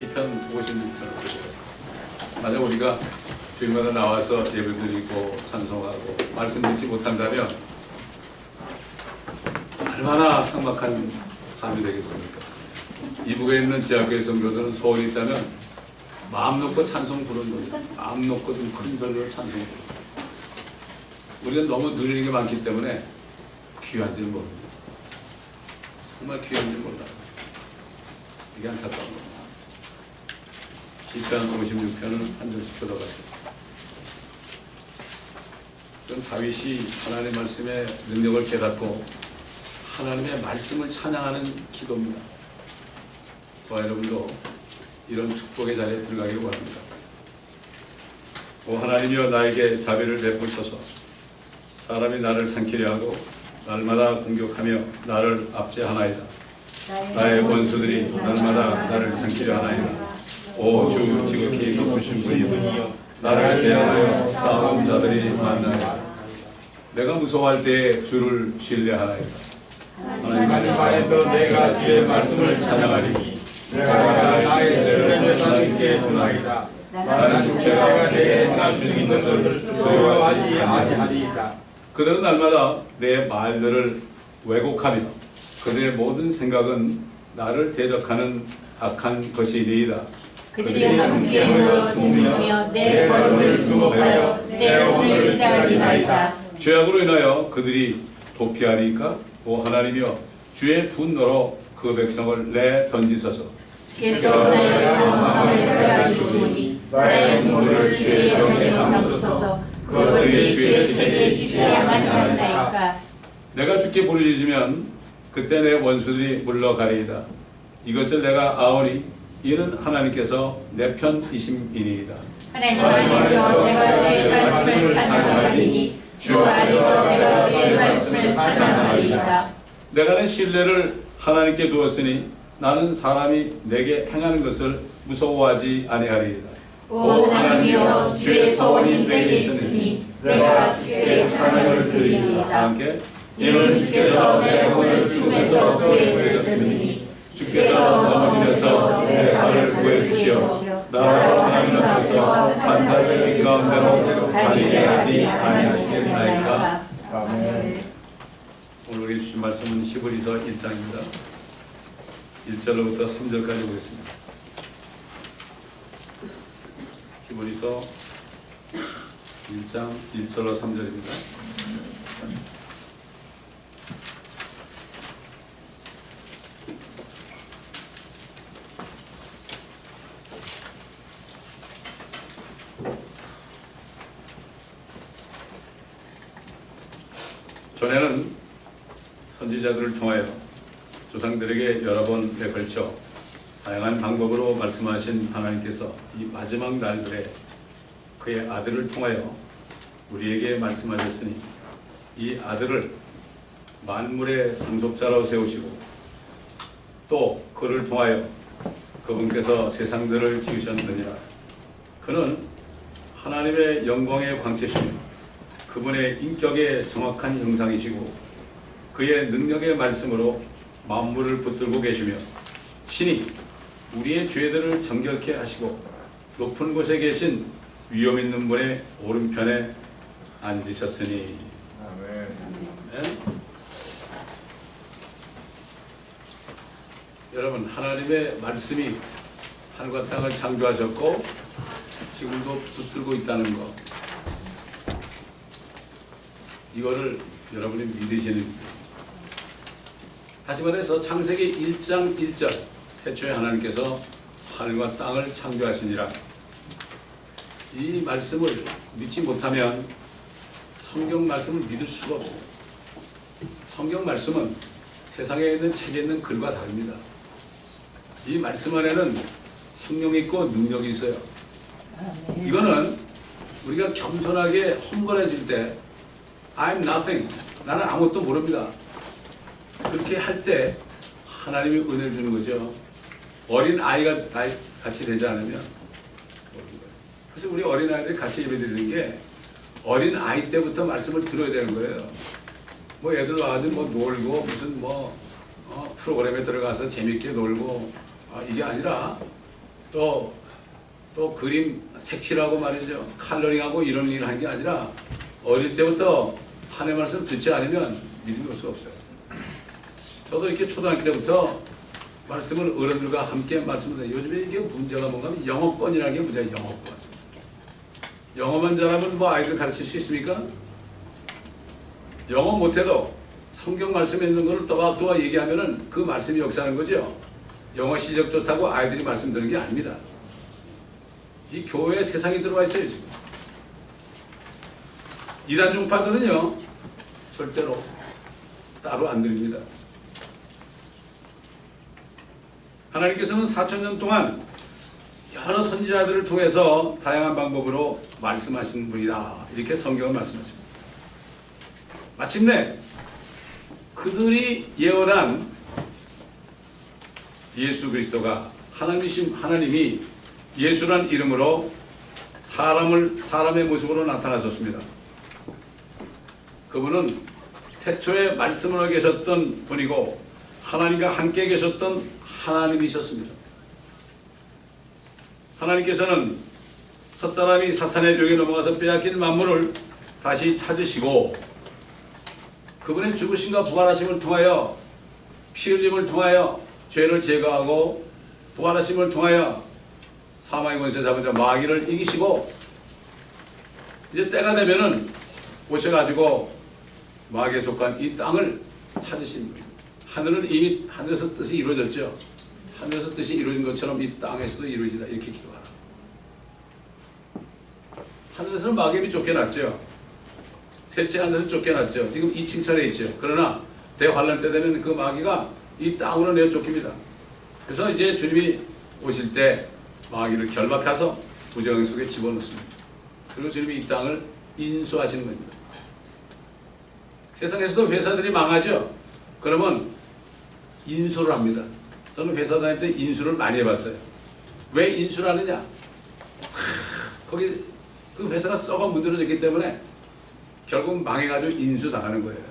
2편 56편을 드리겠습니다. 만약 우리가 주일마다 나와서 예배드리고 찬송하고 말씀 듣지 못한다면 얼마나 삭막한 삶이 되겠습니까? 이북에 있는 지하교회 성도들은 소원이 있다면 마음 놓고 찬송 부르는 거죠. 마음 놓고 좀 큰 소리로 찬송 부르는 거죠. 우리가 너무 누리는 게 많기 때문에 귀한지 모릅니다. 정말 귀한지 몰라요. 이게 안타까운 겁니다. 시편 56편을 한 절씩 들어가시죠. 그럼 다윗이 하나님의 말씀의 능력을 깨닫고 하나님의 말씀을 찬양하는 기도입니다. 저와 여러분도 이런 축복의 자리에 들어가기를 원합니다. 오 하나님이여 나에게 자비를 베푸소서. 사람이 나를 삼키려 하고 날마다 공격하며 나를 압제하나이다. 나의 원수들이 날마다 나를 삼키려 하나이다. 오 주 지극히 높으신 분이여 나를 대하여 싸움 자들이 만나이다. 내가 무서워할 때에 주를 신뢰하나이다. 하나님 안에서 내가 주의 말씀을 찬양하리니 내가 나의 죄를 하나님께 두나이다. 나는 육체가 내게 행하시는 것을 두려워하지 아니하리이다. 그들은 날마다 내 말들을 왜곡하며 그들의 모든 생각은 나를 대적하는 악한 것이니이다. 그들이 함께 모여 숨으며 내 걸음을 주목하여 내 오늘을 기다리나이다. 죄악으로 인하여 그들이 도피하리까? 오 하나님이여 주의 분노로 그 백성을 내던지소서. 주께서 나의 마음을 헤아리시니 나의 눈물을 주의 병에 담으소서. 그들이 주의 책에 잊지 아니하나이까. 내가 주께 부르짖으면 그때 내 원수들이 물러가리이다. 이것을 내가 아오니 이는 하나님께서 내 편이심이니이다. 하나님 안에서 내가 주의 말씀을 찬양하리니 주 안에서 내가 주의 말씀을 찬양하리이다. 내가 내 신뢰를 하나님께 두었으니 나는 사람이 내게 행하는 것을 무서워하지 아니하리이다. 오 하나님이여 주의 소원이 내게 있으니 내가 주께 찬양을 드리리이다. 함께 이는 주께서 내 영혼을 죽음에서 구해주셨으니 주께서 넘어지면서 내 발을 구해주시어 나로 하나님 앞에서 산다의 길 가운데로 가리게 하지 아니하시겠나이까. 아멘. 오늘 우리 주신 말씀은 히브리서 1장입니다. 1절로부터 3절까지 보겠습니다. 히브리서 1장 1절로 3절입니다. 전에는 선지자들을 통하여 조상들에게 여러 번에 걸쳐 다양한 방법으로 말씀하신 하나님께서 이 마지막 날들에 그의 아들을 통하여 우리에게 말씀하셨으니 이 아들을 만물의 상속자로 세우시고 또 그를 통하여 그분께서 세상들을 지으셨느니라. 그는 하나님의 영광의 광채시며 그분의 인격의 정확한 형상이시고 그의 능력의 말씀으로 만물을 붙들고 계시며 친히 우리의 죄들을 정결케 하시고 높은 곳에 계신 위엄 있는 분의 오른편에 앉으셨으니. 아멘. 네? 여러분 하나님의 말씀이 하늘과 땅을 창조하셨고 지금도 붙들고 있다는 것, 이거를 여러분이 믿으시는 거예요. 다시 말해서 창세기 1장 1절 태초에 하나님께서 하늘과 땅을 창조하시니라. 이 말씀을 믿지 못하면 성경 말씀을 믿을 수가 없어요. 성경 말씀은 세상에 있는 책에 있는 글과 다릅니다. 이 말씀 안에는 성령이 있고 능력이 있어요. 이거는 우리가 겸손하게 험벌해질 때 I'm nothing. 나는 아무것도 모릅니다. 그렇게 할 때 하나님이 은혜를 주는 거죠. 어린 아이가 같이 되지 않으면. 그래서 우리 어린 아이들이 같이 예배드리는 게 어린 아이 때부터 말씀을 들어야 되는 거예요. 뭐 애들 와가지고 뭐 놀고 무슨 뭐 프로그램에 들어가서 재밌게 놀고 이게 아니라 또 그림 색칠하고 말이죠. 컬러링하고 이런 일을 하는 게 아니라 어릴 때부터 하나님의 말씀 듣지 않으면 믿음이 올 수가 없어요. 저도 이렇게 초등학교 때부터 말씀을 어른들과 함께 말씀을 해요. 요즘에 이게 문제가 뭔가 하면 영어권이라는 게 문제예요. 영어권. 영어만 잘하면 뭐 아이들 가르칠 수 있습니까? 영어 못해도 성경 말씀에 있는 거를 또박또박 얘기하면은 그 말씀이 역사하는 거죠. 영어 실력 좋다고 아이들이 말씀 듣는 게 아닙니다. 이 교회에 세상이 들어와 있어요, 지금. 이단 종파들은요, 절대로 따로 안 드립니다. 하나님께서는 4,000년 동안 여러 선지자들을 통해서 다양한 방법으로 말씀하신 분이다. 이렇게 성경은 말씀하십니다. 마침내 그들이 예언한 예수 그리스도가 하나님이 예수란 이름으로 사람의 모습으로 나타나셨습니다. 그분은 태초에 말씀으로 계셨던 분이고 하나님과 함께 계셨던 하나님이셨습니다. 하나님께서는 첫사람이 사탄의 유혹에 넘어가서 빼앗긴 만물을 다시 찾으시고 그분의 죽으심과 부활하심을 통하여 피 흘림을 통하여 죄를 제거하고 부활하심을 통하여 사망의 권세 잡은 자 마귀를 이기시고 이제 때가 되면은 오셔가지고 마귀에 속한 이 땅을 찾으신 거예요. 하늘은 이미 하늘에서 뜻이 이루어졌죠. 하늘에서 뜻이 이루어진 것처럼 이 땅에서도 이루어지다 이렇게 기도하라. 하늘에서는 마귀이 쫓겨났죠. 셋째 하늘에서 쫓겨났죠. 지금 2층천에 있죠. 그러나 대환란 때 되면 그 마귀가 이 땅으로 내어 쫓깁니다. 그래서 이제 주님이 오실 때 마귀를 결박해서 부정행 속에 집어넣습니다. 그리고 주님이 이 땅을 인수하시는 겁니다. 세상에서도 회사들이 망하죠. 그러면 인수를 합니다. 저는 회사 다닐 때 인수를 많이 해봤어요. 왜 인수를 하느냐? 거기 그 회사가 썩어 문드러졌기 때문에 결국 망해가지고 인수 나가는 거예요.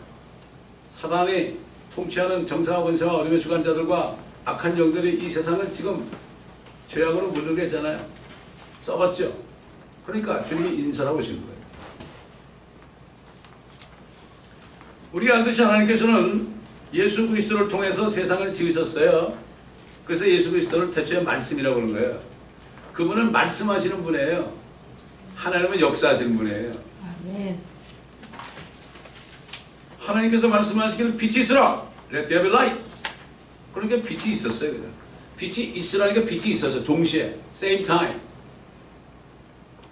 사단이 통치하는 정사와 권세와 어둠의 주관자들과 악한 영들이 이 세상을 지금 죄악으로 물들게 했잖아요. 썩었죠. 그러니까 주님이 인수하러 오시는 거예요. 우리가 알듯이 하나님께서는 예수 그리스도를 통해서 세상을 지으셨어요. 그래서 예수 그리스도를 태초에 말씀이라고 그러는 거예요. 그분은 말씀하시는 분이에요. 하나님은 역사하시는 분이에요. 아멘. 하나님께서 말씀하시기를 빛이 있으라. Let there be light. 그러니까 빛이 있었어요. 그냥. 빛이 있으라니까 빛이 있었어요. 동시에. Same time.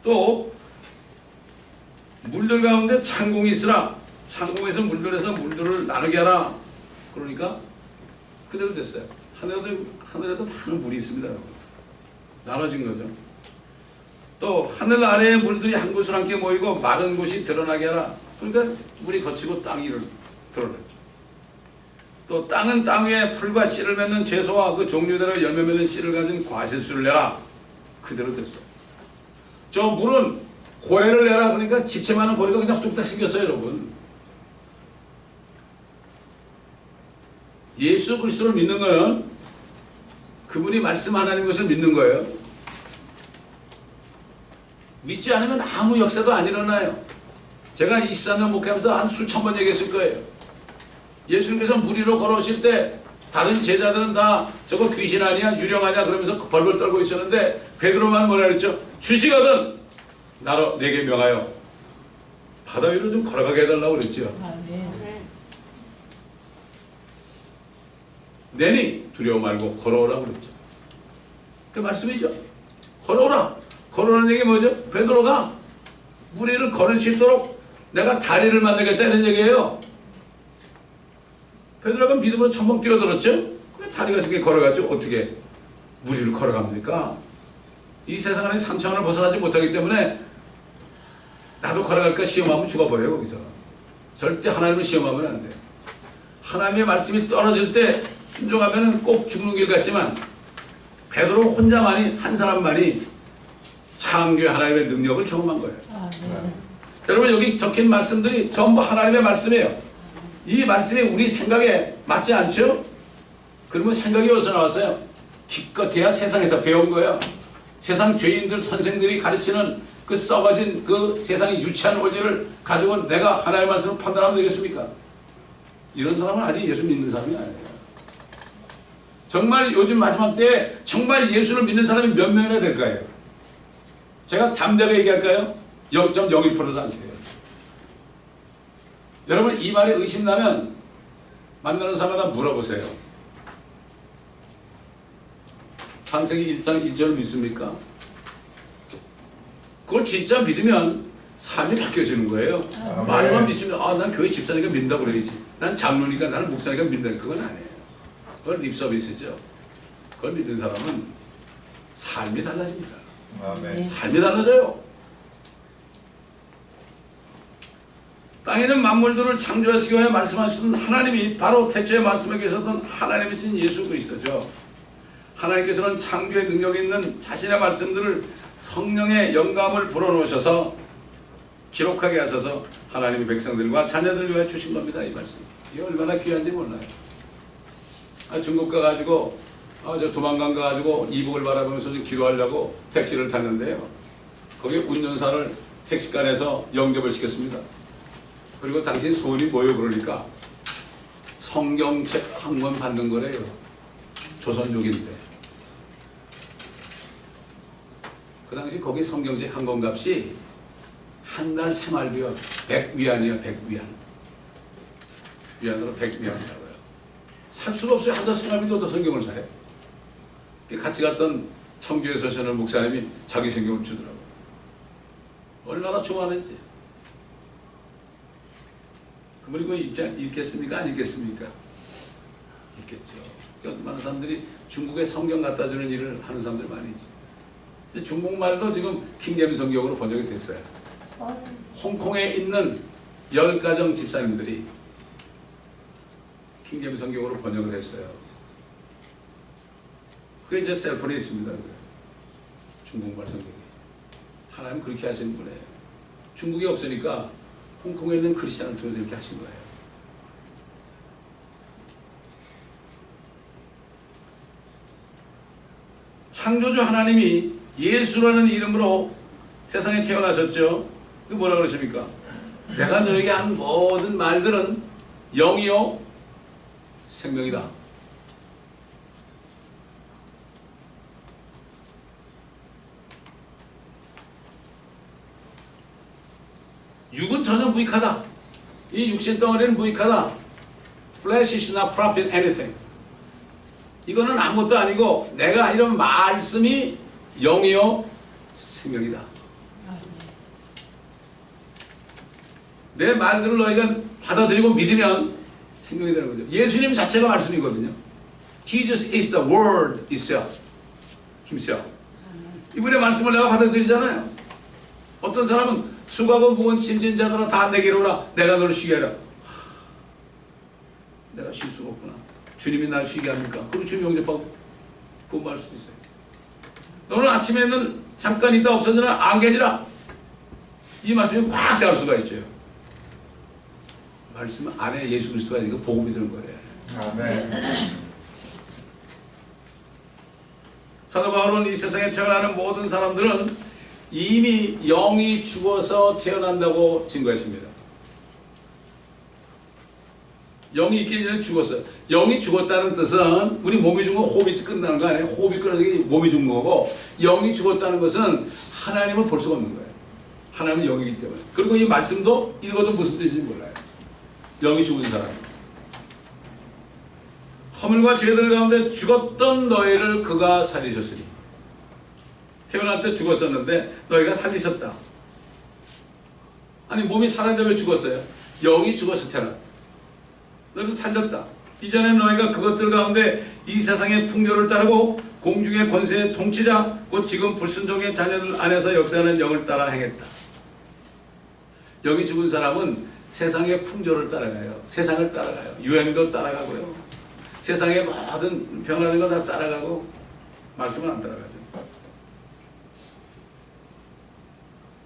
또 물들 가운데 창공이 있으라. 창공에서 물들에서 물들을 나누게 하라. 그러니까 그대로 됐어요. 하늘에도 많은 물이 있습니다. 나눠진 거죠. 또 하늘 아래의 물들이 한 곳으로 함께 모이고 마른 곳이 드러나게 하라. 그러니까 물이 거치고 땅이 드러났죠. 또 땅은 땅 위에 풀과 씨를 맺는 채소와 그 종류대로 열매 맺는 씨를 가진 과실수를 내라. 그대로 됐어요. 저 물은 고래를 내라. 그러니까 집채 많은 고래가 그냥 뚝딱 생겼어요, 여러분. 예수 그리스도를 믿는 거는 그분이 말씀하는 것을 믿는 거예요. 믿지 않으면 아무 역사도 안 일어나요. 제가 24년 목회하면서 한 수천 번 얘기했을 거예요. 예수님께서 물 위로 걸어오실 때 다른 제자들은 다 저거 귀신 아니야? 유령 아니야? 그러면서 벌벌 떨고 있었는데 베드로만 뭐라 그랬죠? 주시거든 나로 내게 명하여 바다 위로 좀 걸어가게 해달라고 그랬죠. 아멘. 내니 두려워 말고 걸어오라고 그랬죠. 그 말씀이죠. 걸어오라. 걸어오는 얘기 뭐죠? 베드로가 물 위를 걸을 수 있도록 내가 다리를 만들겠다는 얘기예요. 베드로가 믿음으로 첨벙 뛰어들었죠. 다리가 저렇게 걸어갔죠. 어떻게 물 위를 걸어갑니까? 이 세상 안에 3차원을 벗어나지 못하기 때문에 나도 걸어갈까 시험하면 죽어버려요. 거기서 절대 하나님을 시험하면 안 돼요. 하나님의 말씀이 떨어질 때 순종하면 꼭 죽는 길 같지만 베드로 혼자만이 한 사람만이 창조의 하나님의 능력을 경험한 거예요. 아멘. 여러분 여기 적힌 말씀들이 전부 하나님의 말씀이에요. 이 말씀이 우리 생각에 맞지 않죠? 그러면 생각이 어디서 나왔어요? 기껏해야 세상에서 배운 거야. 세상 죄인들 선생들이 가르치는 그 썩어진 그 세상의 유치한 원리를 가지고 내가 하나님의 말씀을 판단하면 되겠습니까? 이런 사람은 아직 예수 믿는 사람이 아니에요. 정말 요즘 마지막 때에 정말 예수를 믿는 사람이 몇 명이나 될까요? 제가 담대하게 얘기할까요? 0.01%도 안 돼요. 여러분 이 말에 의심나면 만나는 사람마다 물어보세요. 창세기 1장 1절을 믿습니까? 그걸 진짜 믿으면 삶이 바뀌어지는 거예요. 말만 믿으면 난 교회 집사니까 믿는다고 그래야지. 난 장로니까 나는 목사니까 믿는다. 그건 아니에요. 그건 립서비스죠. 그걸 믿는 사람은 삶이 달라집니다. 아멘. 삶이 달라져요. 땅에 있는 만물들을 창조하시기 위해 말씀하시던 하나님이 바로 태초에 말씀에 계셨던 하나님이신 예수 그리스도죠. 하나님께서는 창조의 능력이 있는 자신의 말씀들을 성령의 영감을 불어넣으셔서 기록하게 하셔서 하나님의 백성들과 자녀들을 위해 주신 겁니다. 이 말씀. 이게 얼마나 귀한지 몰라요. 중국 가가지고 저 두만강 가가지고 이북을 바라보면서 좀 기도하려고 택시를 탔는데요. 거기 운전사를 택시간에서 영접을 시켰습니다. 그리고 당신 소원이 뭐예요? 그러니까 성경책 한 권 받는 거래요. 조선족인데. 그 당시 거기 성경책 한 권 값이 한 달 생활비요 100위안이에요. 100위안. 위안으로 100위안이라고요. 살 수가 없어요. 한 달 생활비도 더 성경을 사요. 같이 갔던 청주에 서시는 목사님이 자기 성경을 주더라고요. 얼마나 좋아하는지. 그리고 읽겠습니까? 안 읽겠습니까? 읽겠죠. 많은 사람들이 중국에 성경 갖다 주는 일을 하는 사람들 많이 있죠. 중국말도 지금 킹제임스 성경으로 번역이 됐어요. 홍콩에 있는 10가정 집사님들이 킹제임스 성경으로 번역을 했어요. 그게 이제 셀폰에 있습니다. 중국말 성경이. 하나님 그렇게 하시는 분이에요. 중국이 없으니까 홍콩에 있는 크리스찬을 통해서 이렇게 하신 거예요. 창조주 하나님이 예수라는 이름으로 세상에 태어나셨죠. 그 뭐라 그러십니까? 내가 너에게 한 모든 말들은 영이요 생명이다. 육은 전혀 무익하다. 이 육신 덩어리는 무익하다. Flesh is not profit anything. 이거는 아무것도 아니고 내가 이런 말씀이 영이요 생명이다. 내 말들을 너희가 받아들이고 믿으면 생명이 되는 거죠. 예수님 자체가 말씀이거든요. Jesus is the word itself. himself. 이분의 말씀을 내가 받아들이잖아요. 어떤 사람은 수고하고 무거운 짐진 자들아 다 내게로 오라. 내가 너를 쉬게 하라. 내가 쉴 수가 없구나. 주님이 날 쉬게 합니까? 그럼 주님 영접하고 구원받을 수도 있어요. 너는 아침에는 잠깐 있다 없어지는 안개지라. 이 말씀이 확 닿을 수가 있죠. 말씀 안에 예수 그리스도가 있는 거 복음이 되는 거예요. 아멘. 사도 바울은 이 세상에 태어나는 모든 사람들은 이미 영이 죽어서 태어난다고 증거했습니다. 영이 있기 전에 죽었어요. 영이 죽었다는 뜻은 우리 몸이 죽은 건 호흡이 끝나는 거 아니에요? 호흡이 끊어지기 몸이 죽는 거고, 영이 죽었다는 것은 하나님을 볼 수가 없는 거예요. 하나님은 영이기 때문에. 그리고 이 말씀도 읽어도 무슨 뜻인지 몰라요. 영이 죽은 사람. 허물과 죄들 가운데 죽었던 너희를 그가 살리셨으니. 태어날 때 죽었었는데 너희가 살리셨다. 아니 몸이 살았는데 왜 죽었어요? 영이 죽어서 태어났다. 너희를 살렸다. 이전에 너희가 그것들 가운데 이 세상의 풍요를 따르고 공중의 권세의 통치자 곧 지금 불순종의 자녀들 안에서 역사하는 영을 따라 행했다. 영이 죽은 사람은 세상의 풍조를 따라가요. 세상을 따라가요. 유행도 따라가고요. 세상의 모든 변하는 거 다 따라가고 말씀은 안 따라가죠.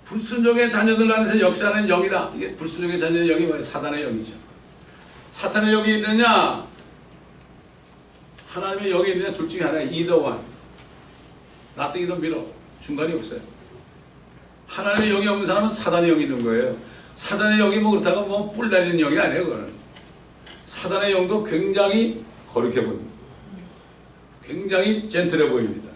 불순종의 자녀들 안에서 역사하는 영이다. 이게 불순종의 자녀의 영이 뭐예요? 사단의 영이죠. 사탄의 영이 있느냐? 하나님의 영이 있느냐 둘 중에 하나야. either one. nothing in the middle. 중간이 없어요. 하나님의 영이 없는 사람은 사단의 영이 있는 거예요. 사단의 영이 뭐 그렇다고 뭐 뿔 달리는 영이 아니에요. 그거는. 사단의 영도 굉장히 거룩해 보입니다. 굉장히 젠틀해 보입니다.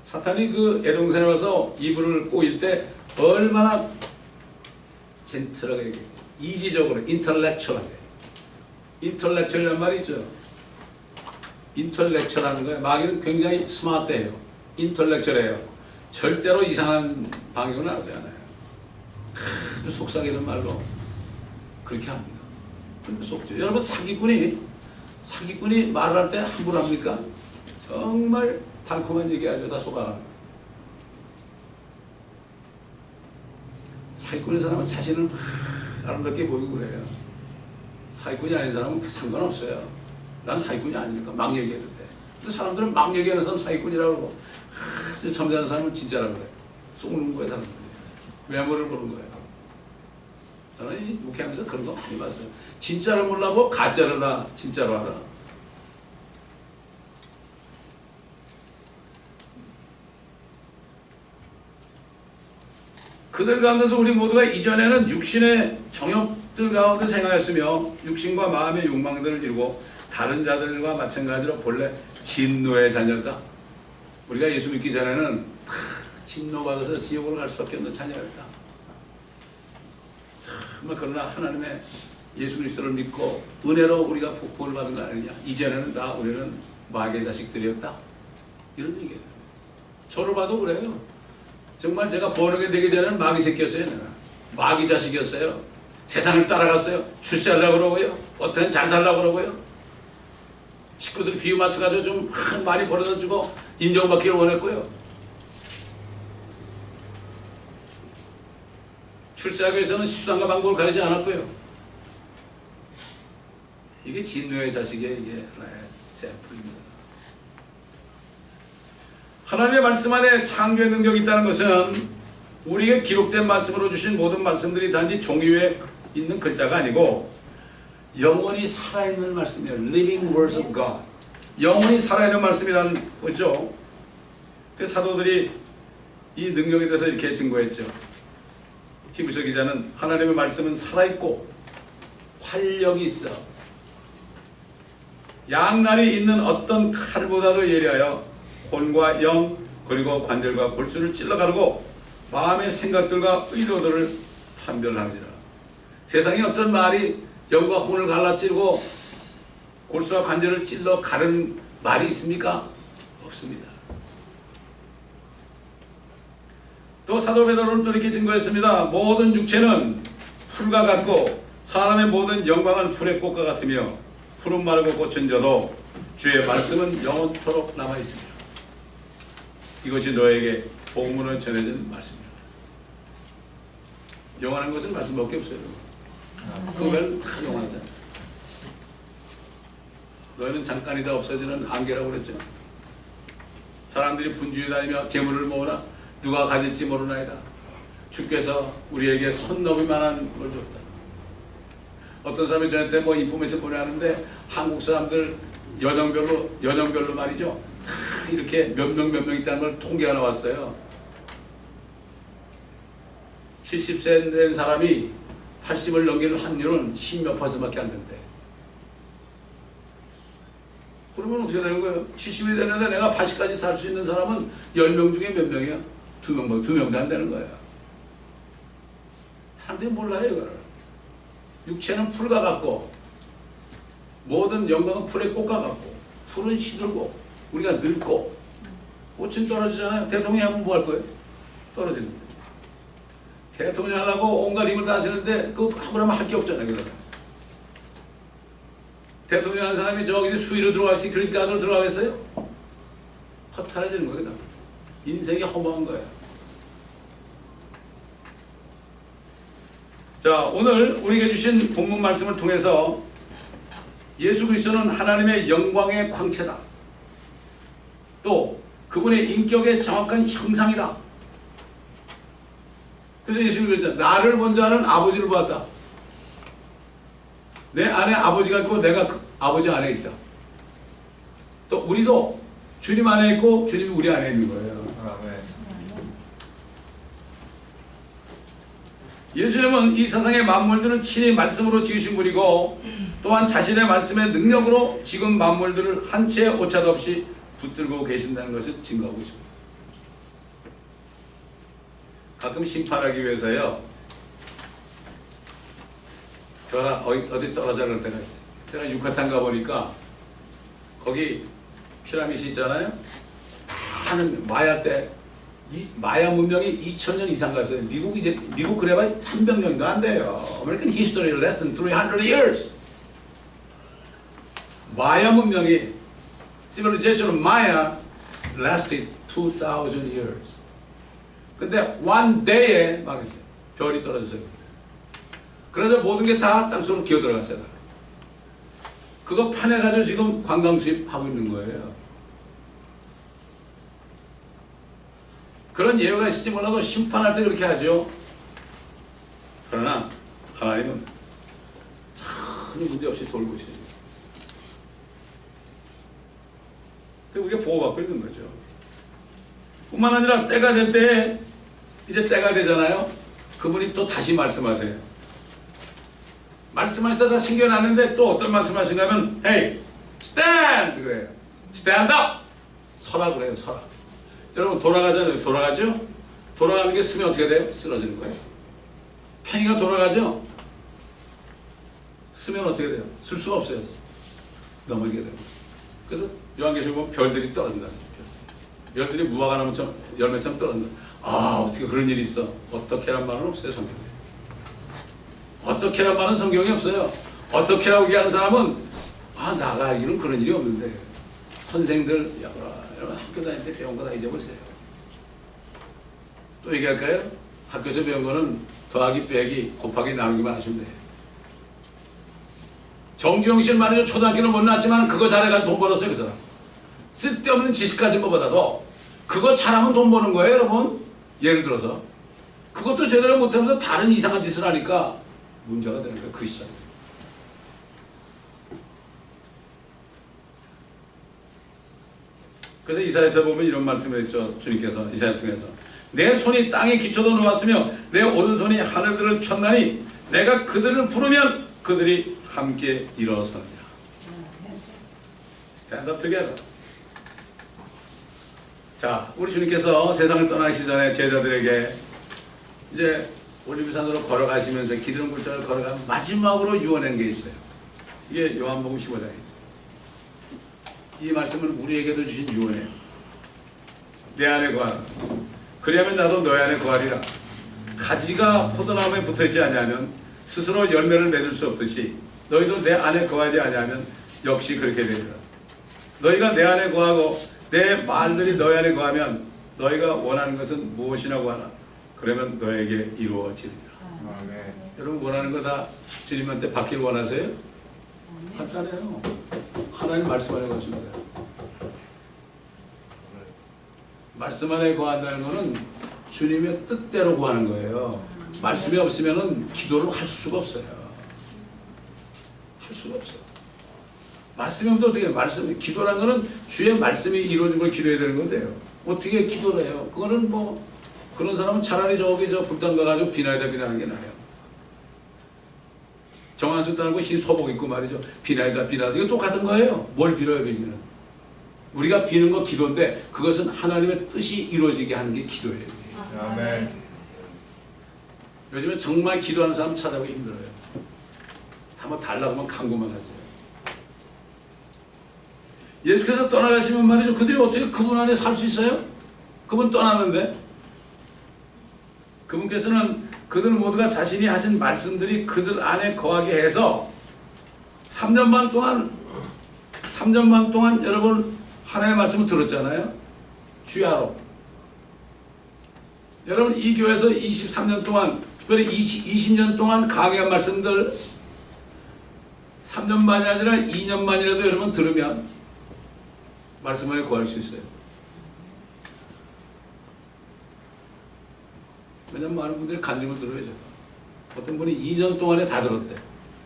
사탄이 그 애동산에 와서 이불을 꼬일 때 얼마나 젠틀하게 이지적으로 인텔렉츄얼하게 인텔렉츄얼이란 말이 있죠. 인텔렉츄얼하는 거예요. 마귀는 굉장히 스마트해요. 인텔렉츄얼해요. 절대로 이상한 방향은 안 하잖아요. 아주 속삭이는 말로 그렇게 합니다. 그렇게 속죠. 여러분 사기꾼이 말을 할 때 함부로 합니까? 정말 달콤한 얘기 아주 다 속아갑니다. 사기꾼의 사람은 자신을 아름답게 보이고 그래요. 사기꾼이 아닌 사람은 상관없어요. 난 사기꾼이 아니니까 막 얘기해도 돼. 근데 사람들은 막 얘기하는 사람 사기꾼이라고 그러고 점잖은 사람은 진짜라고 그래. 속는 거예요. 사람들이. 외모를 보는 거예요. 저는 이 목회하면서 그런 거 많이 봤어요. 진짜를 몰라고 가짜를 다 진짜로 알아. 그들 가운데서 우리 모두가 이전에는 육신의 정욕들 가운데 생활했으며 육신과 마음의 욕망들을 이루고 다른 자들과 마찬가지로 본래 진노의 자녀다. 우리가 예수 믿기 전에는 다 진노받아서 지옥으로 갈 수밖에 없는 자녀였다. 정말 그러나 하나님의 예수 그리스도를 믿고 은혜로 우리가 구원을 받은 거 아니냐. 이전에는 다 우리는 마귀의 자식들이었다. 이런 얘기예요. 저를 봐도 그래요. 정말 제가 번역이 되기 전에는 마귀 새끼였어요. 내가. 마귀 자식이었어요. 세상을 따라갔어요. 출세하려고 그러고요. 어떻게 잘 살려고 그러고요. 식구들이 비유 맞춰가지고 좀 많이 벌어다 주고 인정받기를 원했고요. 출세하기 위해서는 수단과 방법을 가리지 않았고요. 이게 진노의 자식의 이게 하나의 샘플입니다. 하나님의 말씀 안에 창조의 능력이 있다는 것은 우리에게 기록된 말씀으로 주신 모든 말씀들이 단지 종이 위에 있는 글자가 아니고 영원히 살아있는 말씀이에요. Living words of God. 영원히 살아있는 말씀이라는 거죠. 그 사도들이 이 능력에 대해서 이렇게 증거했죠. 히브리서 기자는 하나님의 말씀은 살아있고 활력이 있어 양날이 있는 어떤 칼보다도 예리하여 혼과 영 그리고 관절과 골수를 찔러 가르고 마음의 생각들과 의도들을 판별하느니라. 세상에 어떤 말이 영과 혼을 갈라찌르고 골수와 관절을 찔러 가른 말이 있습니까? 없습니다. 또 사도 베드로는 또 이렇게 증거했습니다. 모든 육체는 풀과 같고 사람의 모든 영광은 풀의 꽃과 같으며 푸른 마르고 꽃은 져도 주의 말씀은 영원토록 남아 있습니다. 이것이 너에게 복음으로 전해진 말씀입니다. 영원한 것은 말씀밖에 없어요. 그걸 다 영원하잖아요. 너희는 잠깐이다 없어지는 안개라고 그랬죠. 사람들이 분주히 다니며 재물을 모으나 누가 가질지 모르나이다. 주께서 우리에게 손 넘을 만한 걸 줬다. 어떤 사람이 저한테 뭐 인포메이션 보내는데 한국 사람들 연령별로 말이죠. 이렇게 몇 명 있다는 걸 통계가 나왔어요. 70세 된 사람이 80을 넘기는 확률은 10몇 %밖에 안 된대. 그러면 어떻게 되는 거예요? 70이 되는데 내가 80까지 살 수 있는 사람은 10명 중에 몇 명이야? 2명도 안 되는 거야. 사람들이 몰라요, 이거를. 육체는 풀과 같고 모든 영광은 풀의 꽃과 같고 풀은 시들고 우리가 늙고 꽃은 떨어지잖아요. 대통령이 하면 뭐 할 거예요? 떨어지는 거예요. 대통령 하려고 온갖 힘을 다 쓰는데 그거 아무나 할 게 없잖아요. 그러면. 대통령 한 사람이 저기 수위로 들어갈 수 그러니까 안으로 들어가겠어요? 허탈해지는 거예요. 인생이 허무한 거예요. 자, 오늘 우리에게 주신 본문 말씀을 통해서 예수 그리스도는 하나님의 영광의 광채다. 또 그분의 인격의 정확한 형상이다. 그래서 예수님이 그랬잖아요. 나를 본 자는 아버지를 보았다. 내 안에 아버지가 있고 내가 그 아버지 안에 있다. 또 우리도 주님 안에 있고 주님이 우리 안에 있는 거예요. 아멘. 예수님은 이 세상의 만물들을 친히 말씀으로 지으신 분이고 또한 자신의 말씀의 능력으로 지금 만물들을 한 채의 오차도 없이 붙들고 계신다는 것을 증거하고 있습니다. 가끔 심판하기 위해서요, 어디 떨어져 갈 때가 있어요. 제가 유카탄 가보니까 거기 피라미드 있잖아요. 많은 마야 때 이 마야 문명이 2000년 이상 갔어요. 미국 그래봐야 300년도 안 돼요. American history less than 300 years. 마야 문명이 civilization Maya lasted 2000 years. 근데 one day에 망했어요. 별이 떨어졌어요. 그래서 모든 게 다 땅속으로 기어 들어갔어요. 그거 파내가지고 지금 관광 수입하고 있는 거예요. 그런 예외가 있을지 몰라도 심판할 때 그렇게 하죠. 그러나 하나님은 전혀 문제없이 돌고 있어요. 우리가 보호받고 있는 거죠. 뿐만 아니라 때가 될 때, 이제 때가 되잖아요. 그분이 또 다시 말씀하세요. 말씀하실 때 다 생겨나는데 또 어떤 말씀하시냐면 Hey, stand! 그래요. Stand up! 서라 그래요. 서라. 여러분 돌아가잖아요. 돌아가죠? 돌아가는 게 쓰면 어떻게 돼요? 쓰러지는 거예요. 팽이가 돌아가죠? 쓰면 어떻게 돼요? 쓸 수가 없어요. 넘어지게 돼요. 그래서 요한계시록 보면 별들이 떨어진다. 별들이 무화과 나무처럼 열매처럼 떨어진다. 아, 어떻게 그런 일이 있어? 어떻게란 말은 없어요, 성경에. 어떻게란 말은 성경에 없어요. 어떻게라고 얘기하는 사람은 나가 알기는 그런 일이 없는데 선생들 여러분 학교 다닐 때 배운 거 다 잊어버리세요. 또 얘기할까요? 학교에서 배운 거는 더하기 빼기 곱하기 나누기만 하시면 돼요. 정주영 씨는 말이죠. 초등학교는 못 나왔지만 그거 잘해가지고 돈 벌었어요. 그 사람. 쓸데없는 지식 가진 것보다도 그거 잘하면 돈 버는 거예요. 여러분. 예를 들어서 그것도 제대로 못하면서 다른 이상한 짓을 하니까 문제가 되는 거예요. 크리스찬. 그래서 이사야서 보면 이런 말씀을 했죠. 주님께서 이사야 통해서 내 손이 땅에 기초도 놓았으며 내 오른손이 하늘들을 폈나니 내가 그들을 부르면 그들이 함께 일어서느니라. Stand up together. 자, 우리 주님께서 세상을 떠나시기 전에 제자들에게 이제 올리브산으로 걸어가시면서 기름 굴절을 걸어가면 마지막으로 유언한 게 있어요. 이게 요한복음 15장입니다. 이 말씀을 우리에게도 주신 유언이에요. 내 안에 거하라. 그리하면 나도 너희 안에 거하리라. 가지가 포도나무에 붙어있지 아니하면 스스로 열매를 맺을 수 없듯이 너희도 내 안에 거하지 아니하면 역시 그렇게 되리라. 너희가 내 안에 거하고 내 말들이 너희 안에 거하면 너희가 원하는 것은 무엇이나 구하라. 그러면 너에게 이루어지리라. 아멘. 여러분 원하는 거 다 주님한테 받길 원하세요? 간단해요. 하나님 말씀 안에 거하시면 돼요. 말씀 안에 거한다는 것은 주님의 뜻대로 구하는 거예요. 말씀이 없으면 기도를 할 수가 없어요. 할 수가 없어요. 말씀이 없는데 어떻게 기도라는 것은 주의 말씀이 이루어진 걸 기도해야 되는 건데요. 어떻게 기도를 해요? 그거는 뭐 그런 사람은 차라리 저기 불단 가가지고 비나이다 비나는 게 나아요. 정한수 따르고 흰 소복 입고 말이죠. 비나이다 비나이다 이거 똑같은 거예요. 뭘 빌어요 빌기는? 우리가 비는 거 기도인데 그것은 하나님의 뜻이 이루어지게 하는 게 기도예요. 아멘. 요즘에 정말 기도하는 사람 찾아보기 힘들어요. 다 뭐 달라고 하면 강구만 하죠. 예수께서 떠나가시면 말이죠. 그들이 어떻게 그분 안에 살 수 있어요? 그분 떠나는데 그분께서는 그들 모두가 자신이 하신 말씀들이 그들 안에 거하게 해서 3년 반 동안 여러분 하나님의 말씀을 들었잖아요. 주야로. 여러분 이 교회에서 23년 동안 특별히 20년 동안 강의한 말씀들 3년 만이 아니라 2년 만이라도 여러분 들으면 말씀 안에 거할 수 있어요. 왜냐면 많은 분들이 간증을 들어야죠. 어떤 분이 2년 동안에 다 들었대.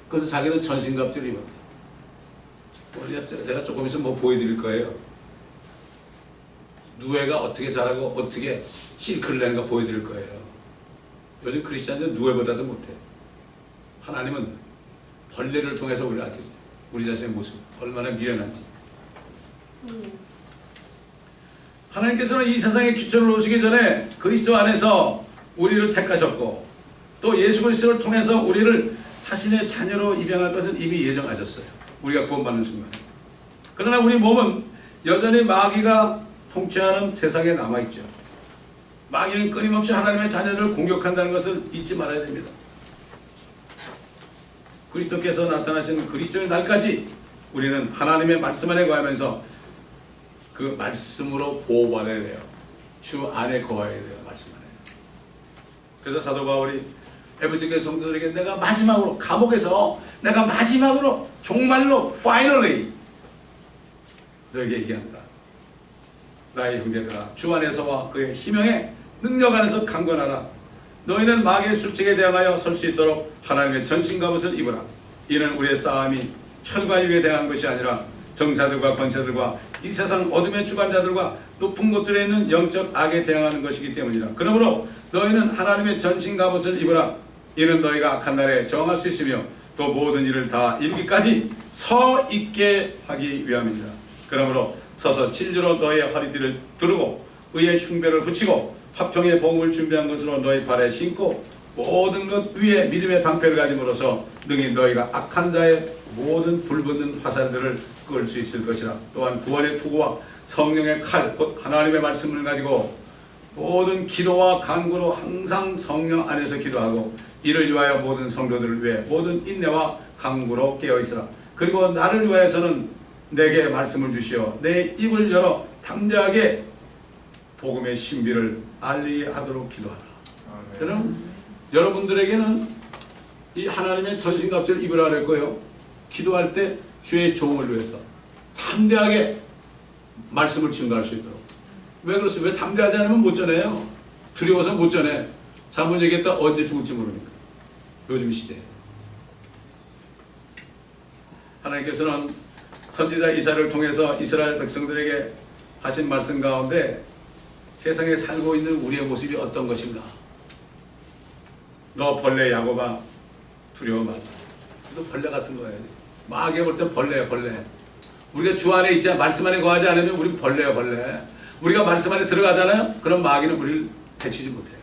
그래서 자기는 전신갑주를 입었대. 제가 조금 있으면 뭐 보여드릴 거예요. 누에가 어떻게 자라고 어떻게 실크를 내는가 보여드릴 거예요. 요즘 크리스찬들은 누에보다도 못해. 하나님은 벌레를 통해서 우리를 알게 해요. 우리 자신의 모습 얼마나 미련한지. 하나님께서는 이 세상에 귀천을 오시기 전에 그리스도 안에서 우리를 택하셨고 또 예수 그리스도를 통해서 우리를 자신의 자녀로 입양할 것을 이미 예정하셨어요. 우리가 구원받는 순간. 그러나 우리 몸은 여전히 마귀가 통치하는 세상에 남아있죠. 마귀는 끊임없이 하나님의 자녀들을 공격한다는 것을 잊지 말아야 됩니다. 그리스도께서 나타나신 그리스도의 날까지 우리는 하나님의 말씀 안에 거하면서 그 말씀으로 보호받아야 돼요. 주 안에 거해야 돼요. 말씀 안에. 그래서 사도 바울이 에베소 교회 성도들에게 내가 마지막으로 감옥에서 내가 마지막으로 정말로 finally 너에게 얘기한다. 나의 형제들아 주 안에서와 그의 희명의 능력 안에서 강건하라. 너희는 마귀의 술책에 대항하여 설 수 있도록 하나님의 전신갑옷을 입으라. 이는 우리의 싸움이 혈과 육에 대한 것이 아니라 정사들과 권세들과 이 세상 어둠의 주관자들과 높은 곳들에 있는 영적 악에 대항하는 것이기 때문이라. 그러므로 너희는 하나님의 전신갑옷을 입으라. 이는 너희가 악한 날에 저항할 수 있으며 또 모든 일을 다 이루기까지 서 있게 하기 위함이니라. 그러므로 서서 진리로 너희의 허리띠를 두르고 의의 흉배를 붙이고 화평의 복음을 준비한 것으로 너희 발에 신고 모든 것 위에 믿음의 방패를 가짐으로써 능히 너희가 악한 자의 모든 불붙는 화살들을 끌 수 있을 것이라. 또한 구원의 투구와 성령의 칼 곧 하나님의 말씀을 가지고 모든 기도와 간구로 항상 성령 안에서 기도하고 이를 위하여 모든 성도들을 위해 모든 인내와 간구로 깨어있으라. 그리고 나를 위하여서는 내게 말씀을 주시어 내 입을 열어 담대하게 복음의 신비를 알리게 하도록 기도하라. 그럼 여러분들에게는 이 하나님의 전신갑주를 입으라 그랬고요. 기도할 때 주의 종을 위해서 담대하게 말씀을 증거할 수 있도록. 왜 그렇습니까? 왜 담대하지 않으면 못 전해요. 두려워서 못 전해. 잘못 얘기했다 언제 죽을지 모르니까. 요즘 시대에 하나님께서는 선지자 이사야를 통해서 이스라엘 백성들에게 하신 말씀 가운데 세상에 살고 있는 우리의 모습이 어떤 것인가. 너 벌레 야곱아 두려워 말라. 너 벌레 같은 거예요. 마귀가 볼 땐 벌레야 벌레. 우리가 주 안에 있지 말씀 안에 거하지 않으면 우리는 벌레야 벌레. 우리가 말씀 안에 들어가잖아요. 그럼 마귀는 우리를 해치지 못해요.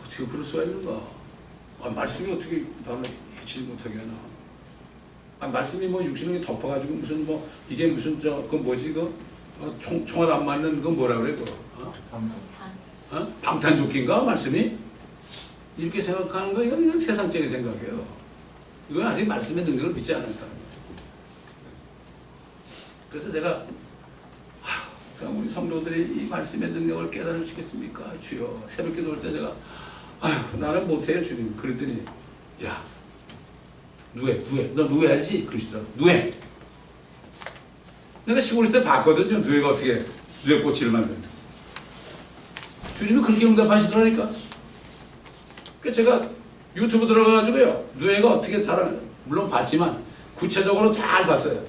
어떻게 그럴 수가 있는가. 말씀이 어떻게 나를 해치지 못하게 하나. 말씀이 뭐 육신을 덮어가지고 무슨 뭐 이게 무슨 그 뭐지 총알 안 맞는 그거 뭐라 그래 그거. 방탄조끼인가 말씀이? 이렇게 생각하는 거 이건 세상적인 생각이에요. 이건 아직 말씀의 능력을 믿지 않았다. 그래서 제가 우리 성도들이 이 말씀의 능력을 깨달을 수 있겠습니까? 주여. 새벽 기도할 때 제가 나는 못해요 주님. 그랬더니 야 누에 너 누에 알지? 그러시더라고. 누에. 내가 시골 있을 때 봤거든요. 누에가 어떻게 누에 꼬치를 만드는지. 주님이 그렇게 응답하시더라니까. 그래서 제가 유튜브 들어가가지고요. 누에가 어떻게 자라는지 물론 봤지만 구체적으로 잘 봤어요.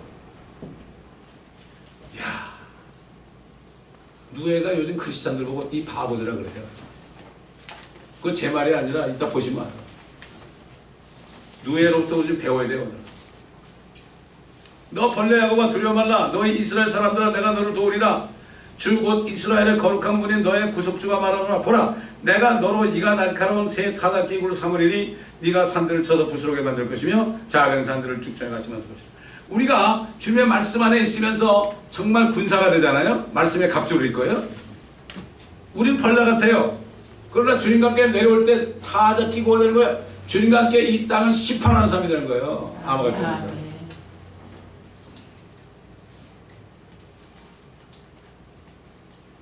야 누에가 요즘 크리스찬들 보고 이 바보들이라 그래요. 그거 제 말이 아니라 이따 보시면 알아요. 누에로부터 좀 배워야 돼요. 오늘. 너 벌레 야곱아 두려워 말라. 너희 이스라엘 사람들아 내가 너를 도우리라. 주 곧 이스라엘의 거룩한 분인 너의 구속주가 말하노라. 보라 내가 너로 이가 날카로운 새 타작기구를 삼으리니 네가 산들을 쳐서 부스러게 만들 것이며 작은 산들을 죽전에 같이 만들 것이라. 우리가 주님의 말씀 안에 있으면서 정말 군사가 되잖아요. 말씀의 갑주를 입고요. 우린 벌레 같아요. 그러나 주님과 함께 내려올 때 타작기구가 되는 거예요. 주님과 함께 이 땅을 심판하는 사람이 되는 거예요. 아무것도 없어요.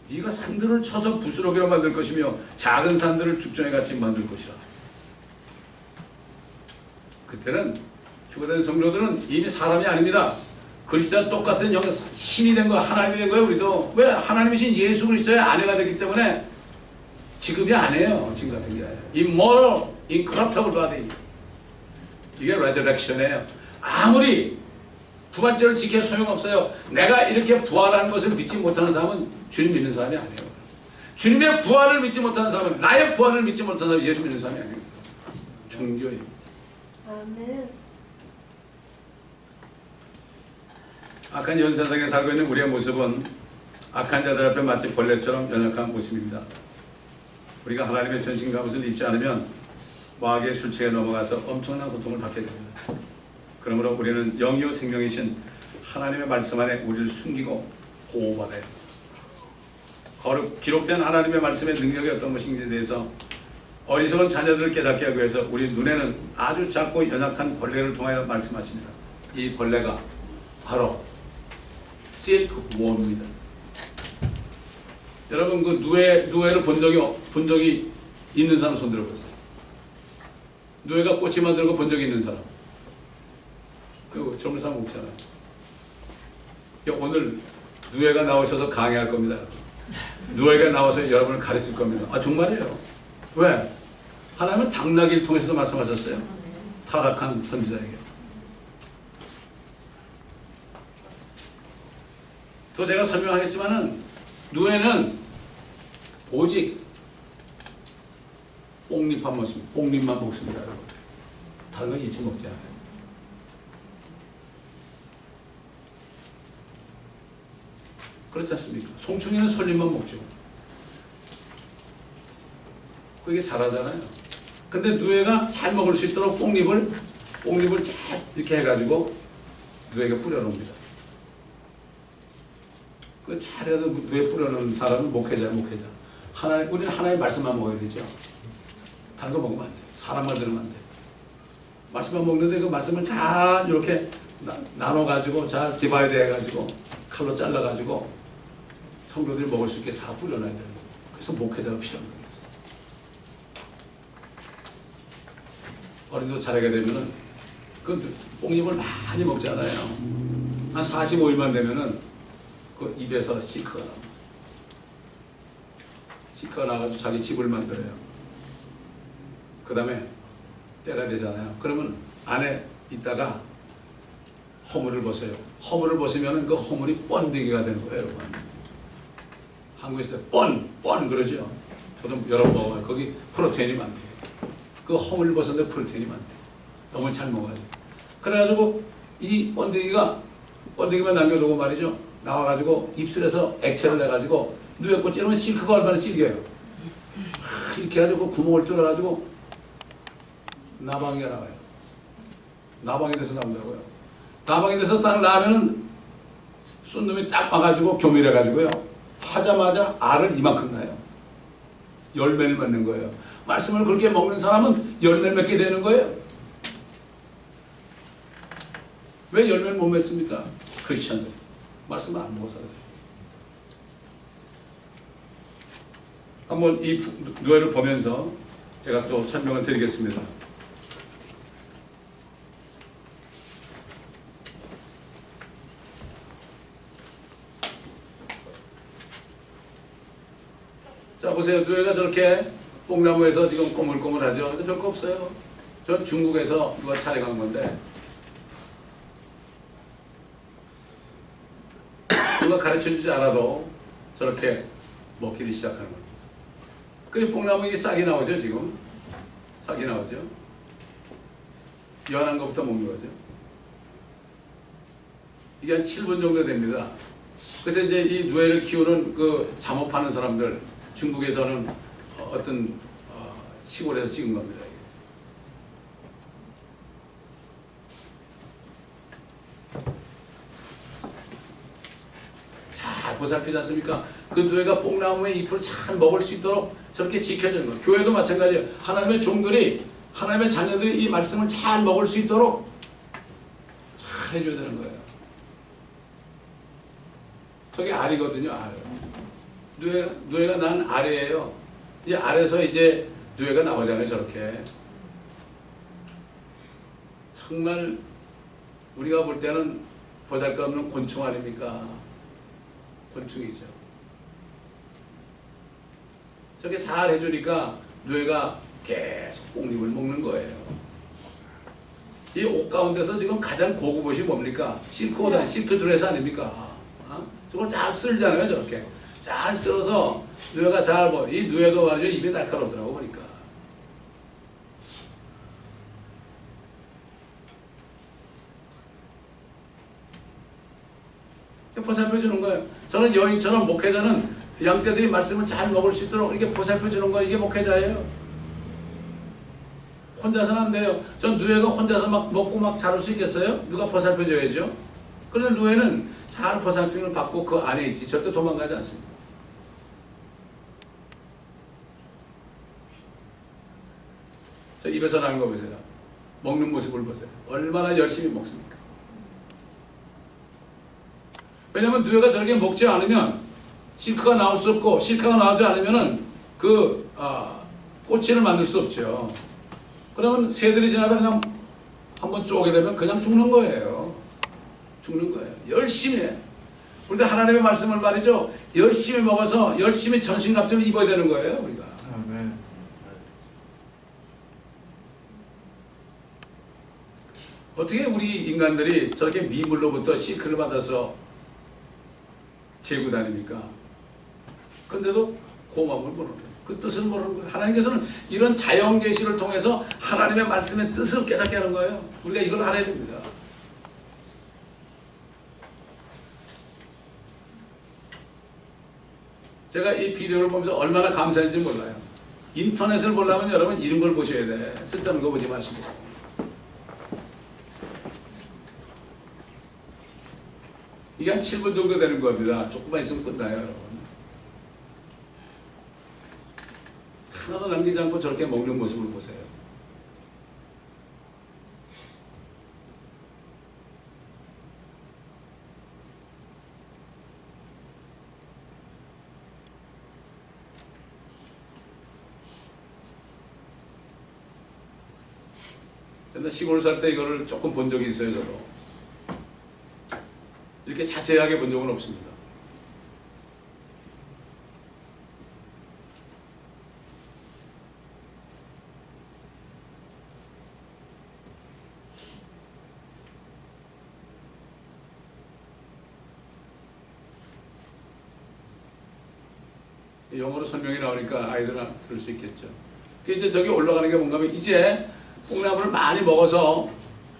네가 산들을 쳐서 부스러기로 만들 것이며 작은 산들을 죽전에 같이 만들 것이라. 그때는 휴거된 성도들은 이미 사람이 아닙니다. 그리스도와 똑같은 신이 된 거야. 하나님이 된 거예요. 우리도. 왜? 하나님이신 예수 그리스도의 아내가 되기 때문에 지금이 아니에요. 지금 같은 게 아니에요. Immortal, incorruptible body. 이게 resurrection이에요. 아무리 부활절을 지켜 소용없어요. 내가 이렇게 부활하는 것을 믿지 못하는 사람은 주님 믿는 사람이 아니에요. 주님의 부활을 믿지 못하는 사람은, 나의 부활을 믿지 못하는 사람은 예수 믿는 사람이 아니에요. 종교예요. 아멘. 악한 현 세상에 살고 있는 우리의 모습은 악한 자들 앞에 마치 벌레처럼 연약한 모습입니다. 우리가 하나님의 전신 갑옷을 입지 않으면 마귀의 술책에 넘어가서 엄청난 고통을 받게 됩니다. 그러므로 우리는 영이요 생명이신 하나님의 말씀 안에 우리를 숨기고 보호받아야 합니다. 거룩 기록된 하나님의 말씀의 능력이 어떤 것인지에 대해서 어리석은 자녀들을 깨닫게 하기 위해서 우리 눈에는 아주 작고 연약한 벌레를 통하여 말씀하십니다. 이 벌레가 바로 실크웜입니다. 여러분 그 누에를 본 적이 있는 사람 손 들어보세요. 누에가 꼬치 만들고 본 적이 있는 사람. 그리고 젊은 사람 없잖아요. 오늘 누에가 나오셔서 강의할 겁니다. 누에가 나와서 여러분을 가르칠 겁니다. 아 정말이에요. 왜? 하나님은 당나귀를 통해서도 말씀하셨어요. 타락한 선지자에게. 또 제가 설명하겠지만은 누에는 오직 뽕잎만 먹습니다. 뽕잎만 먹습니다. 여러분. 다른 건 잊지 먹지 않아요. 그렇지 않습니까? 송충이는 솔잎만 먹죠. 그게 잘하잖아요. 근데 누에가 잘 먹을 수 있도록 뽕잎을 잘 이렇게 해가지고 누에게 뿌려놓습니다. 그 잘해서 누에 뿌려놓은 사람은 목회자야. 우리는 하나님의 말씀만 먹어야 되죠. 다른 거 먹으면 안 돼. 사람만 들으면 안 돼. 말씀만 먹는데 그 말씀을 잘 이렇게 나눠가지고 잘 디바이드 해가지고 칼로 잘라가지고 성도들이 먹을 수 있게 다 뿌려놔야 되는 거예요. 그래서 목회자가 필요한 거예요. 어린이도 자라게 되면은 그 뽕잎을 많이 먹잖아요. 한 45일만 되면은 그 입에서 시크가 나옵니다. 시크가 나가지고 자기 집을 만들어요. 그 다음에 때가 되잖아요. 그러면 안에 있다가 허물을 벗어요. 허물을 벗으면 그 허물이 번데기가 되는 거예요, 여러분. 한국에서 뻔 그러죠. 저도 여러 번 먹어요. 거기 프로테인이 많대요. 그 허물을 벗었는데 프로테인이 많대요. 너무 잘 먹어요. 그래가지고 이 번데기만 남겨두고 말이죠. 나와가지고 입술에서 액체를 내가지고 누에 꽂 찌르면 실크가 얼마나 질겨요. 이렇게 해가지고 구멍을 뚫어가지고 나방이가 나와요. 나방이 돼서 나온다고요. 나방이 돼서 딱 나면은 쏜놈이 딱 와가지고 교밀해가지고요. 하자마자 알을 이만큼 나요. 열매를 맺는 거예요. 말씀을 그렇게 먹는 사람은 열매를 맺게 되는 거예요. 왜 열매를 못 맺습니까? 크리스천들. 말씀을 안 먹어서 그래요. 한번 이 누에를 보면서 제가 또 설명을 드리겠습니다. 자 보세요. 누에가 저렇게 뽕나무에서 지금 꼬물꼬물하죠. 별거 없어요. 전 중국에서 누가 촬영한 건데 누가 가르쳐주지 않아도 저렇게 먹기를 시작하는 겁니다. 그리고 뽕나무에 싹이 나오죠. 지금 싹이 나오죠. 연한 것부터 먹는 거죠. 이게 한 7분 정도 됩니다. 그래서 이제 이 누에를 키우는 그 잠업하는 사람들, 중국에서는 어떤 시골에서 찍은 겁니다. 잘 보살피지 않습니까? 그 누에가 뽕나무의 잎을 잘 먹을 수 있도록 저렇게 지켜주는 거예요. 교회도 마찬가지예요. 하나님의 종들이, 하나님의 자녀들이 이 말씀을 잘 먹을 수 있도록 잘 해줘야 되는 거예요. 저게 알이거든요. 알. 누에가 난 알이에요. 이제 알에서 이제 누에가 나오잖아요. 저렇게. 정말 우리가 볼 때는 보잘것없는 곤충 아닙니까? 곤충이죠. 저렇게 잘 해주니까 누에가 계속 뽕잎을 먹는 거예요. 이 옷 가운데서 지금 가장 고급 옷이 뭡니까? 실크 옷, 실크 드레스 아닙니까? 저걸 잘 쓸잖아요, 저렇게. 잘 쓸어서 누에가 잘 뭐, 이 누에도 말이죠, 입이 날카롭더라고 보니까. 보살펴 주는 거예요. 저는 여인처럼 목회자는 양떼들이 말씀을 잘 먹을 수 있도록 이렇게 보살펴 주는 거, 이게 목회자예요. 혼자서는 안 돼요. 전 누에가 혼자서 막 먹고 막 자랄 수 있겠어요? 누가 보살펴 줘야죠. 그런데 누에는 잘 보살핌을 받고 그 안에 있지 절대 도망가지 않습니다. 저 입에서 나는 거 보세요. 먹는 모습을 보세요. 얼마나 열심히 먹습니까? 왜냐면 누에가 저렇게 먹지 않으면 실크가 나올 수 없고, 실크가 나오지 않으면은 꼬치를 만들 수 없죠. 그러면 새들이 지나다 그냥 한번 쪼게 되면 그냥 죽는 거예요. 죽는 거예요. 열심히 해. 그런데 하나님의 말씀을 말이죠, 열심히 먹어서 열심히 전신갑주를 입어야 되는 거예요, 우리가. 아멘. 어떻게 우리 인간들이 저렇게 미물로부터 실크를 받아서 재고 다닙니까? 근데도 고마움을 모르는 거예요. 그 뜻을 모르는 거예요. 하나님께서는 이런 자연 계시를 통해서 하나님의 말씀의 뜻을 깨닫게 하는 거예요. 우리가 이걸 알아야 됩니다. 제가 이 비디오를 보면서 얼마나 감사한지 몰라요. 인터넷을 보려면 여러분 이런 걸 보셔야 돼. 쓸데없는 거 보지 마시고. 이게 한 7분 정도 되는 겁니다. 조금만 있으면 끝나요, 여러분. 하나도 남기지 않고 저렇게 먹는 모습을 보세요. 옛날 시골 살 때 이거를 조금 본 적이 있어요, 저도. 이렇게 자세하게 본 적은 없습니다. 영어로 설명이 나오니까 아이들은 들을 수 있겠죠. 이제 저기 올라가는 게 뭔가 하면 이제 뽕나무를 많이 먹어서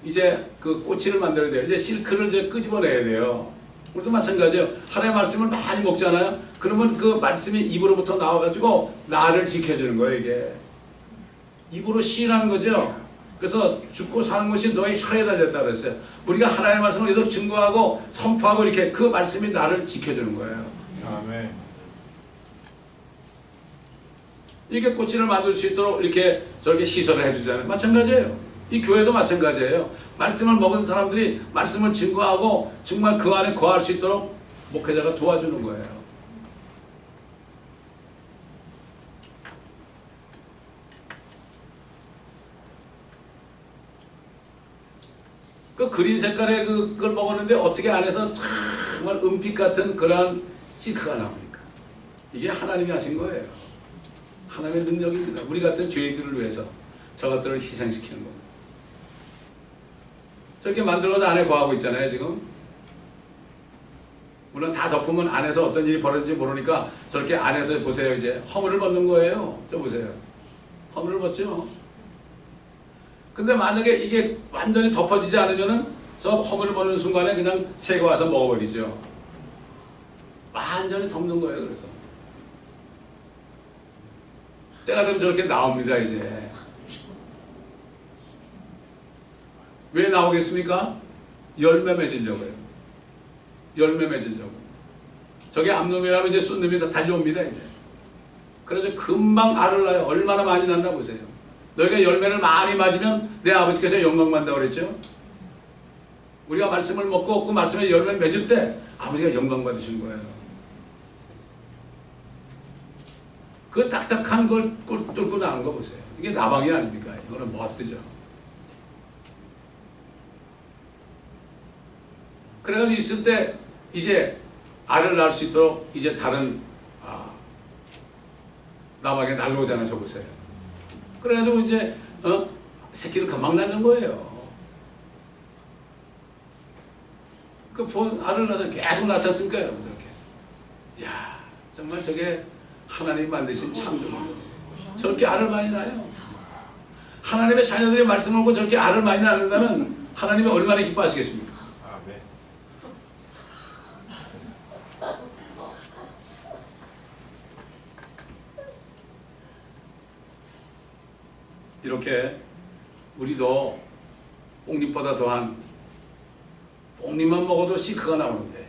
이제 그 꼬치를 만들어야 돼요. 이제 실크를 이제 끄집어내야 돼요. 우리도 마찬가지예요. 하나님의 말씀을 많이 먹잖아요. 그러면 그 말씀이 입으로부터 나와가지고 나를 지켜주는 거예요. 이게 입으로 시인하는 거죠. 그래서 죽고 사는 것이 너의 혀에 달렸다 그랬어요. 우리가 하나님의 말씀을 계속 증거하고 선포하고 이렇게 그 말씀이 나를 지켜주는 거예요. 아멘. 이게 꼬치를 만들 수 있도록 이렇게 저렇게 시설을 해주잖아요. 마찬가지예요. 이 교회도 마찬가지예요. 말씀을 먹은 사람들이 말씀을 증거하고 정말 그 안에 거할 수 있도록 목회자가 도와주는 거예요. 그 그린 색깔의 그걸 먹었는데 어떻게 안에서 정말 은빛 같은 그러한 실크가 나옵니까? 이게 하나님이 하신 거예요. 하나님의 능력입니다. 우리 같은 죄인들을 위해서 저것들을 희생시키는 겁니다. 저렇게 만들어서 안에 거하고 있잖아요, 지금. 물론 다 덮으면 안에서 어떤 일이 벌어질지 모르니까 저렇게 안에서 보세요. 이제 허물을 벗는 거예요. 저 보세요. 허물을 벗죠. 근데 만약에 이게 완전히 덮어지지 않으면은 저 허물을 벗는 순간에 그냥 새가 와서 먹어버리죠. 완전히 덮는 거예요, 그래서. 때가 되면 저렇게 나옵니다, 이제. 왜 나오겠습니까? 열매 맺으려고요. 열매 맺으려고. 저게 암놈이라면 이제 쑥놈이 다 달려옵니다, 이제. 그래서 금방 알을 낳아요. 얼마나 많이 낳나 보세요. 너희가 열매를 많이 맞으면 내 아버지께서 영광 받는다고 그랬죠? 우리가 말씀을 먹고 그 말씀에 열매를 맺을 때 아버지가 영광 받으시는 거예요. 그 딱딱한 걸 뚫고 나온 거 보세요. 이게 나방이 아닙니까? 이거는 멋뜨죠. 그래가지고 있을 때 이제 알을 낳을 수 있도록 이제 다른 나방에 날라오잖아요. 저 보세요. 그래가지고 이제 새끼를 금방 낳는 거예요. 알을 낳아서 계속 낳았으니까 여러분 저렇게. 야, 정말 저게 하나님 만드신 창조물이에요. 저렇게 알을 많이 낳아요. 하나님의 자녀들이 말씀을 보고 저렇게 알을 많이 낳는다면 하나님이 얼마나 기뻐하시겠습니까? 아멘. 이렇게 우리도 뽕잎보다 더한, 뽕잎만 먹어도 시크가 나오는데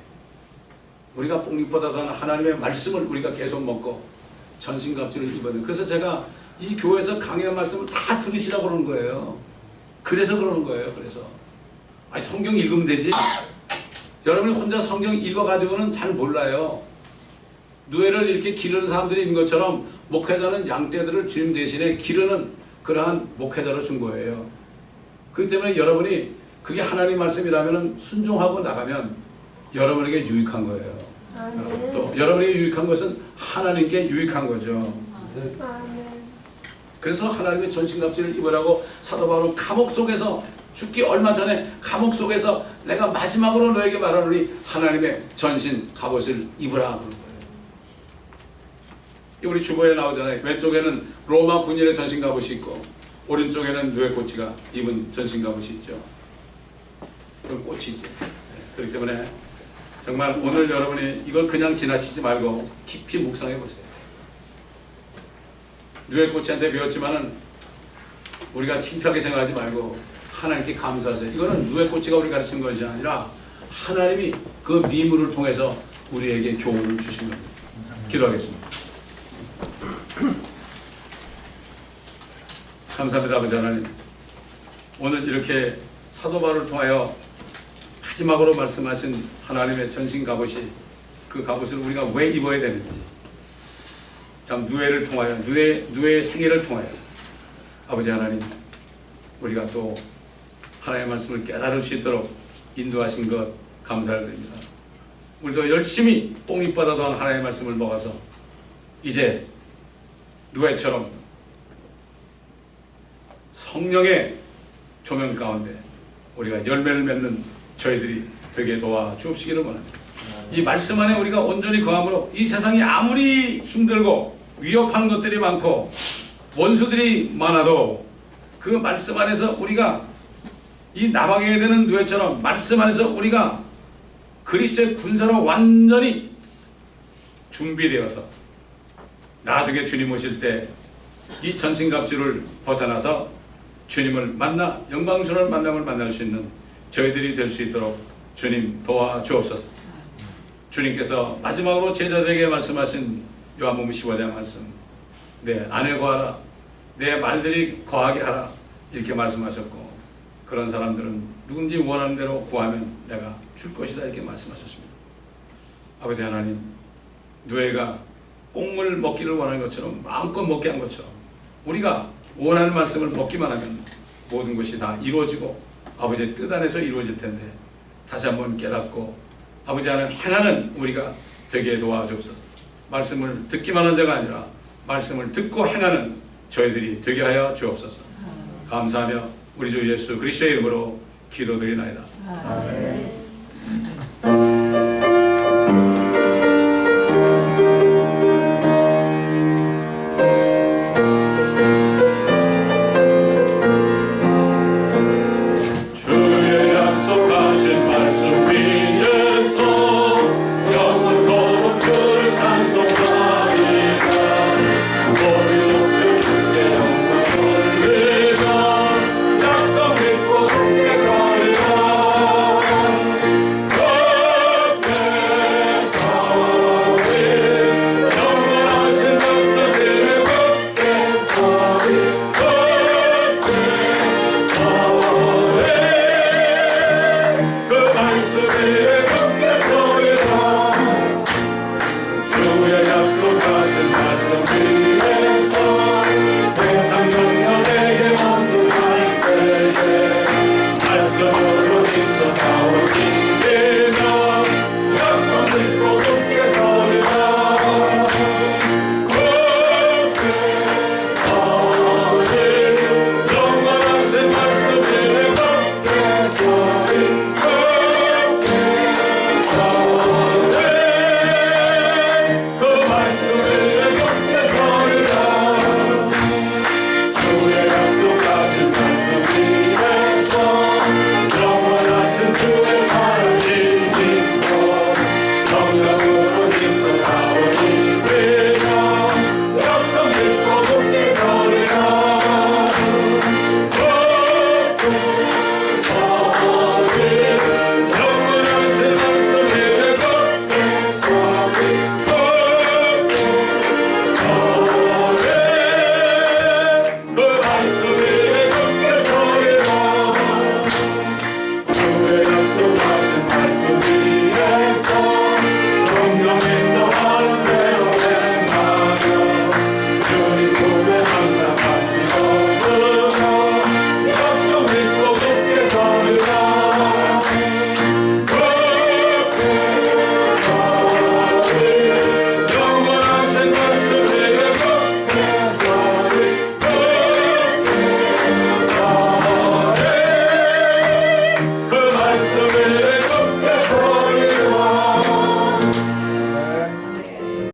우리가 뽕잎보다 더한 하나님의 말씀을 우리가 계속 먹고 전신갑주를 입어야. 그래서 제가 이 교회에서 강의한 말씀을 다 들으시라고 그러는 거예요. 그래서 그러는 거예요. 그래서 아니 성경 읽으면 되지. 여러분이 혼자 성경 읽어가지고는 잘 몰라요. 누에를 이렇게 기르는 사람들이 있는 것처럼 목회자는 양떼들을 주님 대신에 기르는 그러한 목회자로 준 거예요. 그렇기 때문에 여러분이 그게 하나님 말씀이라면 순종하고 나가면 여러분에게 유익한 거예요. 또 여러분에게 유익한 것은 하나님께 유익한 거죠. 그래서 하나님의 전신갑주를 입으라고 사도 바울은 감옥 속에서 죽기 얼마 전에 감옥 속에서 내가 마지막으로 너에게 말하노니 하나님의 전신 갑옷을 입으라 그런 거예요. 우리 주보에 나오잖아요. 왼쪽에는 로마 군인의 전신 갑옷이 있고 오른쪽에는 누에고치가 입은 전신 갑옷이 있죠. 그건 꽃이죠. 그렇기 때문에 정말 오늘 여러분이 이걸 그냥 지나치지 말고 깊이 묵상해 보세요. 누에고치한테 배웠지만은 우리가 창피하게 생각하지 말고 하나님께 감사하세요. 이거는 누에고치가 우리 가르치는 것이 아니라 하나님이 그 미물을 통해서 우리에게 교훈을 주신 겁니다. 기도하겠습니다. 감사합니다. 아버지 하나님, 오늘 이렇게 사도 바울을 통하여 마지막으로 말씀하신 하나님의 전신 갑옷이, 그 갑옷을 우리가 왜 입어야 되는지, 참 누에를 통하여, 누에의 생애를 통하여 아버지 하나님, 우리가 또 하나님의 말씀을 깨달을 수 있도록 인도하신 것 감사를 드립니다. 우리도 열심히 뽕잎보다 더한 하나님의 말씀을 먹어서 이제 누에처럼 성령의 조명 가운데 우리가 열매를 맺는 저희들이 되게 도와 주옵시기를 원합니다. 이 말씀 안에 우리가 온전히 거함으로 이 세상이 아무리 힘들고 위협하는 것들이 많고 원수들이 많아도 그 말씀 안에서 우리가 이 나방에게 되는 누에처럼 말씀 안에서 우리가 그리스도의 군사로 완전히 준비되어서 나중에 주님 오실 때 이 전신갑주를 벗어나서 주님을 만나 영광스러운 만남을 만날 수 있는 저희들이 될 수 있도록 주님 도와주옵소서. 주님께서 마지막으로 제자들에게 말씀하신 요한복음 15장 말씀, 내 안에 거하라, 내 말들이 거하게 하라, 이렇게 말씀하셨고, 그런 사람들은 누군지 원하는 대로 구하면 내가 줄 것이다, 이렇게 말씀하셨습니다. 아버지 하나님, 누에가 꽁물 먹기를 원하는 것처럼 마음껏 먹게 한 것처럼 우리가 원하는 말씀을 먹기만 하면 모든 것이 다 이루어지고 아버지의 뜻 안에서 이루어질 텐데, 다시 한번 깨닫고 아버지 하나님 행하는 우리가 되게 도와주옵소서. 말씀을 듣기만 한 자가 아니라 말씀을 듣고 행하는 저희들이 되게 하여 주옵소서. 감사하며 우리 주 예수 그리스도의 이름으로 기도드리나이다. 아멘.